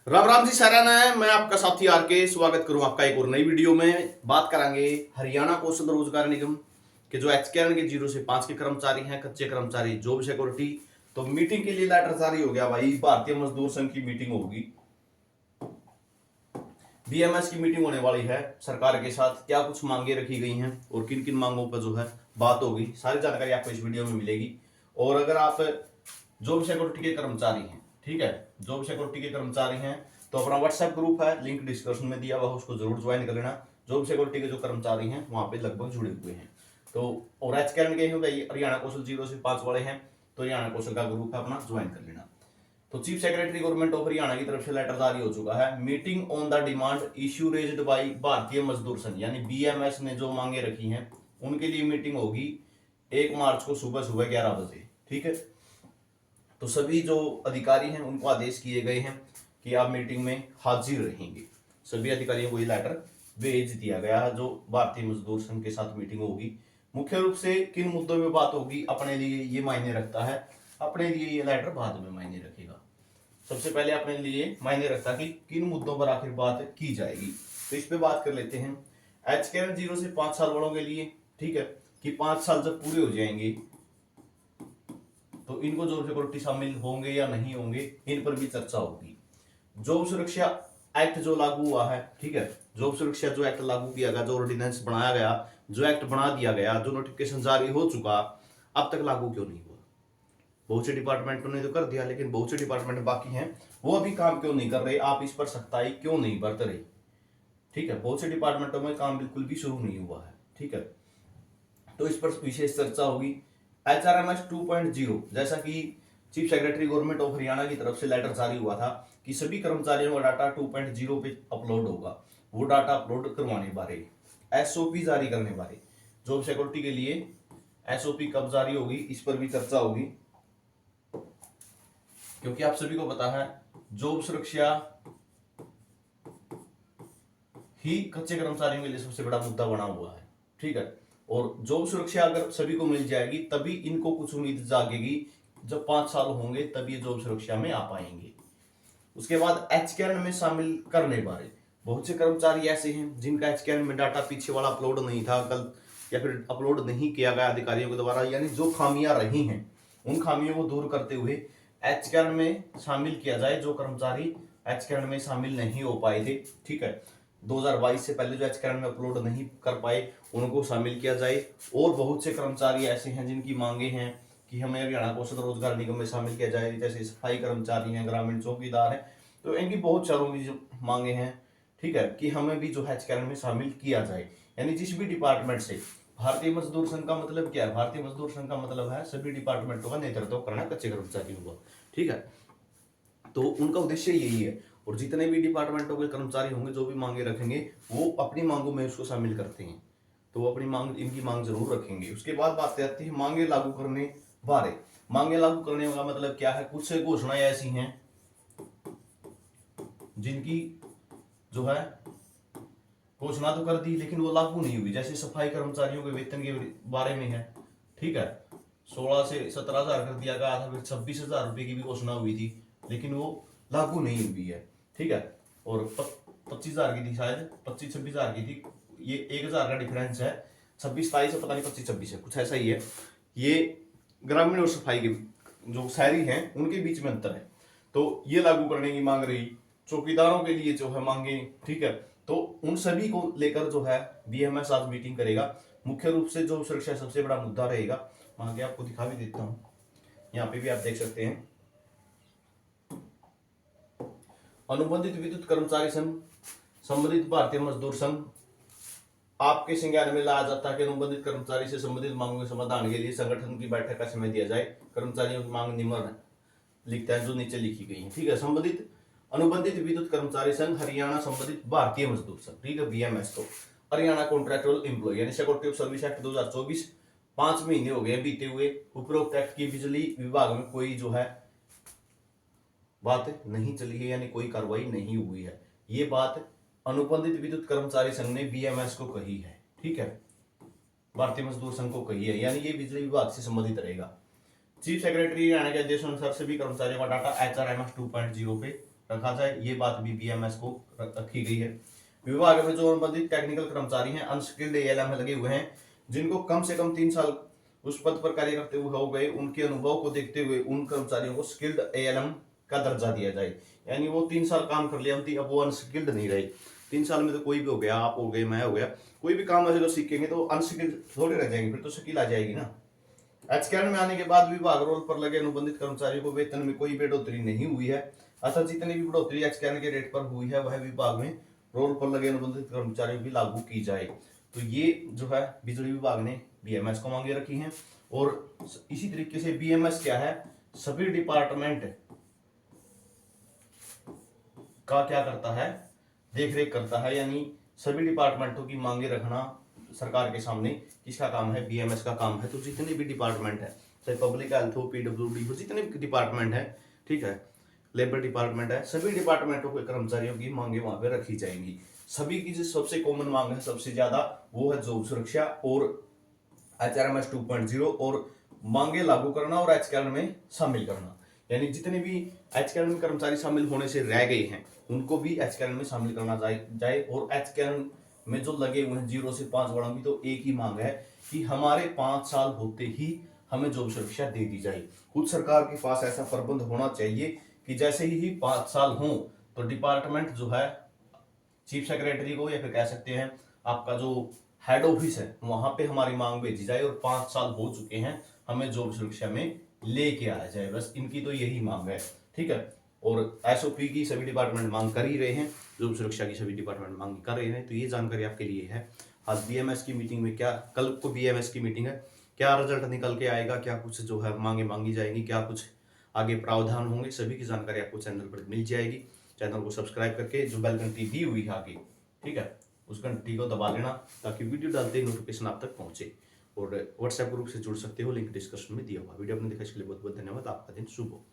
राम राम जी साराना है। मैं आपका साथी आर के स्वागत करूं आपका एक और नई वीडियो में। बात करांगे हरियाणा कौशल रोजगार निगम के जो एचकेआर के 0 से 5 के कर्मचारी हैं, कच्चे कर्मचारी, जॉब सिक्योरिटी। तो मीटिंग के लिए लेटर जारी हो गया भाई। भारतीय मजदूर संघ की मीटिंग होगी, बीएमएस की मीटिंग होने वाली है। सरकार के साथ क्या कुछ मांगे रखी गई हैं और किन किन मांगों पर जो है बात होगी, सारी जानकारी आपको इस वीडियो में मिलेगी। और अगर आप जॉब सिक्योरिटी के कर्मचारी हैं, ठीक है, जॉब सिक्योरिटी के कर्मचारी हैं तो अपना व्हाट्सएप ग्रुप है, लिंक डिस्क्रिप्शन में दिया हुआ, उसको जरूर ज्वाइन कर लेना। जॉब सिक्योरिटी के जो कर्मचारी हैं वहां पे लगभग जुड़े हुए हैं। तो और एच कैरन के हरियाणा कौशल 0 से 5 वाले हैं, तो हरियाणा कौशल का ग्रुप है अपना ज्वाइन कर लेना। तो chief secretary government of Haryana की तरफ से लेटर जारी हो चुका है। Meeting on the demand issue raised bye भारतीय मजदूर संघ, यानी बीएमएस ने जो मांगे रखी हैं उनके लिए मीटिंग होगी 1 मार्च को सुबह सुबह 11 बजे। ठीक है, तो सभी जो अधिकारी हैं उनको आदेश किए गए हैं कि आप मीटिंग में हाजिर रहेंगे। सभी अधिकारियों को ये लेटर भेज दिया गया है। जो भारतीय मजदूर संघ के साथ मीटिंग होगी, मुख्य रूप से किन मुद्दों में बात होगी अपने लिए ये मायने रखता है। अपने लिए ये लेटर बाद में मायने रखेगा। सबसे पहले अपने लिए मायने रखता है कि किन मुद्दों पर आखिर बात की जाएगी। तो इस पे बात कर लेते हैं। एच के 0 से 5 साल वालों के लिए, ठीक है, कि 5 साल जब पूरे हो जाएंगे तो इनको जॉब सिक्योरिटी शामिल होंगे या नहीं होंगे, इन पर भी चर्चा होगी। जॉब सुरक्षा एक्ट जो लागू हुआ है, ठीक है, जॉब सुरक्षा जो एक्ट लागू किया गया, जो ऑर्डिनेंस बनाया गया, जो एक्ट बना दिया गया, जो नोटिफिकेशन जारी हो चुका, अब तक लागू क्यों नहीं हुआ? बहुत से डिपार्टमेंटों ने तो कर दिया, लेकिन बहुत से डिपार्टमेंट बाकी हैं, वो अभी काम क्यों नहीं कर रहे? आप इस पर सख्ताई क्यों नहीं बरत रहे? ठीक है, बहुत से डिपार्टमेंटों में काम बिल्कुल भी शुरू नहीं हुआ है। ठीक है, तो इस पर विशेष चर्चा होगी। HRMS 2.0, जैसा कि chief secretary government of Haryana की तरफ से लेटर जारी हुआ था कि सभी कर्मचारियों का डाटा 2.0 पे अपलोड होगा, वो डाटा अपलोड करवाने बारे, एसओपी जारी करने बारे, जॉब सिक्योरिटी के लिए एसओपी कब जारी होगी इस पर भी चर्चा होगी। क्योंकि आप सभी को पता है जॉब सुरक्षा ही कच्चे कर्मचारियों के लिए सबसे बड़ा मुद्दा बना हुआ है। ठीक है, और जॉब सुरक्षा अगर सभी को मिल जाएगी तभी इनको कुछ उम्मीद जागेगी। जब 5 साल होंगे तब ये जॉब सुरक्षा में आ पाएंगे। उसके बाद एचकेआर में शामिल करने बारे, बहुत से कर्मचारी ऐसे हैं जिनका एचकेआर में डाटा पीछे वाला अपलोड नहीं था कल, या फिर अपलोड नहीं किया गया अधिकारियों के द्वारा, यानी जो खामियां रही हैं उन खामियों को दूर करते हुए एचकेआर में शामिल किया जाए जो कर्मचारी एचकेआर में शामिल नहीं हो पाए थे। ठीक है, 2022 से पहले जो एचकेआर में अपलोड नहीं कर पाए उनको शामिल किया जाए। और बहुत से कर्मचारी ऐसे हैं जिनकी मांगे हैं कि हमें हरियाणा कौशल रोजगार निगम में शामिल किया जाए, जैसे सफाई कर्मचारी हैं, ग्रामीण चौकीदार हैं। तो इनकी बहुत सारों की जो मांगे हैं, ठीक है, कि हमें भी जो है एचकेआर में शामिल किया जाए। यानी जिस भी डिपार्टमेंट से, भारतीय मजदूर संघ का मतलब क्या है? भारतीय मजदूर संघ का मतलब है सभी डिपार्टमेंटों का नेतृत्व करना कच्चे कर्मचारियों का। ठीक है, तो उनका उद्देश्य यही है। और जितने भी डिपार्टमेंटों के कर्मचारी होंगे जो भी मांगे रखेंगे वो अपनी मांगों में उसको शामिल करते हैं, तो वो अपनी मांग, इनकी मांग जरूर रखेंगे। उसके बाद बात आती है मांगे लागू करने बारे। मांगे लागू करने का मतलब क्या है? कुछ से घोषणाएं ऐसी हैं जिनकी जो है घोषणा तो कर दी लेकिन वो लागू नहीं हुई। जैसे सफाई कर्मचारियों के वेतन के बारे में है, ठीक है, 16 से 17,000 कर दिया गया था, फिर 26,000 रुपए की भी घोषणा हुई थी, लेकिन वो लागू नहीं हुई है। ठीक है, और 25,000 की थी शायद, 25-26,000 की थी, ये 1,000 का डिफरेंस है। 26-27 है, पता नहीं 25-26 है, कुछ ऐसा ही है। ये ग्रामीण और सफाई के जो शहरी हैं उनके बीच में अंतर है, तो ये लागू करने की मांग रही। चौकीदारों के लिए जो है मांगे, ठीक है, तो उन सभी को लेकर जो है बीएमएस आज मीटिंग करेगा। मुख्य रूप से जो सुरक्षा सबसे बड़ा मुद्दा रहेगा। वहां के आपको दिखा भी देता हूं, यहाँ पे भी आप देख सकते हैं। अनुबंधित विद्युत कर्मचारी संघ, संबंधित भारतीय मजदूर संघ आपके संज्ञान में लाया जाता है कि अनुबंधित कर्मचारी से संबंधित मांगों के समाधान के लिए संगठन की बैठक का समय दिया जाए। कर्मचारियों की मांग निम्न लिखता है जो नीचे लिखी गई है। ठीक है, संबंधित अनुबंधित विद्युत कर्मचारी संघ हरियाणा संबंधित भारतीय मजदूर संघ, ठीक है, बीएमएस को हरियाणा कॉन्ट्रैक्चुअल एम्प्लॉय यानी सिक्योरिटी ऑफ सर्विस एक्ट 2024, 5 महीने हो गए बीते हुए। उपरोक्त एक्ट की बिजली विभाग में कोई जो है बात नहीं चली है, यानी कोई कार्रवाई नहीं हुई है। ये बात अनुबंधित विद्युत कर्मचारी संघ ने बीएमएस को कही है। ठीक है, भारतीय मजदूर संघ को कही है, यानी ये बिजली विभाग से संबंधित रहेगा। चीफ सेक्रेटरी हरियाणा के आदेशानुसार सभी कर्मचारियों का डाटा HRMS 2.0 पे रखा जाए, ये बात भी बीएमएस को रखी गई है। विभाग में जो अनुबंधित टेक्निकल कर्मचारी हैं, अनस्किल्ड एएलएम में लगे हुए हैं, जिनको कम से कम 3 साल उस पद पर कार्य करते हुए हो गए, उनके अनुभव को देखते हुए उन कर्मचारियों को स्किल्ड एएलएम का दर्जा दिया जाए। यानी वो 3 साल काम कर लिया, अब वो अनस्किल्ड नहीं रहे। 3 साल में तो कोई भी हो गया, आप हो गए, मैं हो गया, कोई भी काम ऐसे जो सीखेंगे तो अनस्किल्ड थोड़े रह जाएंगे, फिर तो स्किल आ जाएगी ना। एचकेएल में आने के बाद विभाग रोल पर लगे अनुबंधित कर्मचारियों को वेतन में कोई बढ़ोतरी नहीं हुई है, अतः जितनी भी बढ़ोतरी एचकेएल के रेट पर हुई है वह विभाग में रोल पर लगे अनुबंधित कर्मचारियों की लागू की जाए। तो ये जो है बिजली विभाग ने बीएमएस को मांगे रखी है। और इसी तरीके से बीएमएस क्या है, सभी डिपार्टमेंट का क्या करता है, देख रेख करता है। यानी सभी डिपार्टमेंटों की मांगे रखना सरकार के सामने किसका काम है, बीएमएस का काम है। तो जितने भी डिपार्टमेंट है, चाहे पब्लिक हेल्थ हो, पीडब्ल्यूडी हो, जितने भी डिपार्टमेंट है, ठीक है, लेबर डिपार्टमेंट है, सभी डिपार्टमेंटों के कर्मचारियों की मांगे वहां पे रखी जाएंगी। सभी की जो सबसे कॉमन मांग है सबसे ज्यादा, वो है जॉब सुरक्षा और HRMS 2.0 और मांगे लागू करना और एचकेएल में शामिल करना। यानी जितने भी एचकेएल में कर्मचारी शामिल होने से रह गए हैं उनको भी एचकेएल में शामिल करना जाए। और एचकेएल में जो लगे हुए हैं 0 से 5 वर्षों की, तो एक ही मांग है कि हमारे 5 साल होते ही हमें जॉब सुरक्षा दे दी जाए। खुद सरकार के पास ऐसा प्रबंध होना चाहिए कि जैसे ही 5 साल हों तो डिपार्टमेंट जो है चीफ सेक्रेटरी को, या फिर कह सकते हैं आपका जो हेड ऑफिस है, वहां पे हमारी मांग भेजी जाए और 5 साल हो चुके हैं, हमें जॉब सुरक्षा में लेके आया जाए। बस इनकी तो यही मांग है, ठीक है। और एसओपी की सभी डिपार्टमेंट मांग कर ही रहे हैं, जॉब सुरक्षा की सभी डिपार्टमेंट मांग कर रहे हैं। तो ये जानकारी आपके लिए है। आज बीएमएस की मीटिंग में क्या, कल को बीएमएस की मीटिंग है, क्या रिजल्ट निकल के आएगा, क्या कुछ जो है मांगे मांगी जाएंगी, क्या कुछ आगे प्रावधान होंगे, सभी की जानकारी आपको चैनल पर मिल जाएगी। चैनल को सब्सक्राइब करके जो बेल घंटी दी हुई है आगे, ठीक है, उस घंटी को दबा लेना ताकि वीडियो डालते ही नोटिफिकेशन आप तक पहुंचे। और व्हाट्सएप ग्रुप से जुड़ सकते हो, लिंक डिस्क्रिप्शन में दिया हुआ। वीडियो आपने देखा इसके लिए बहुत बहुत धन्यवाद। आपका दिन शुभ हो।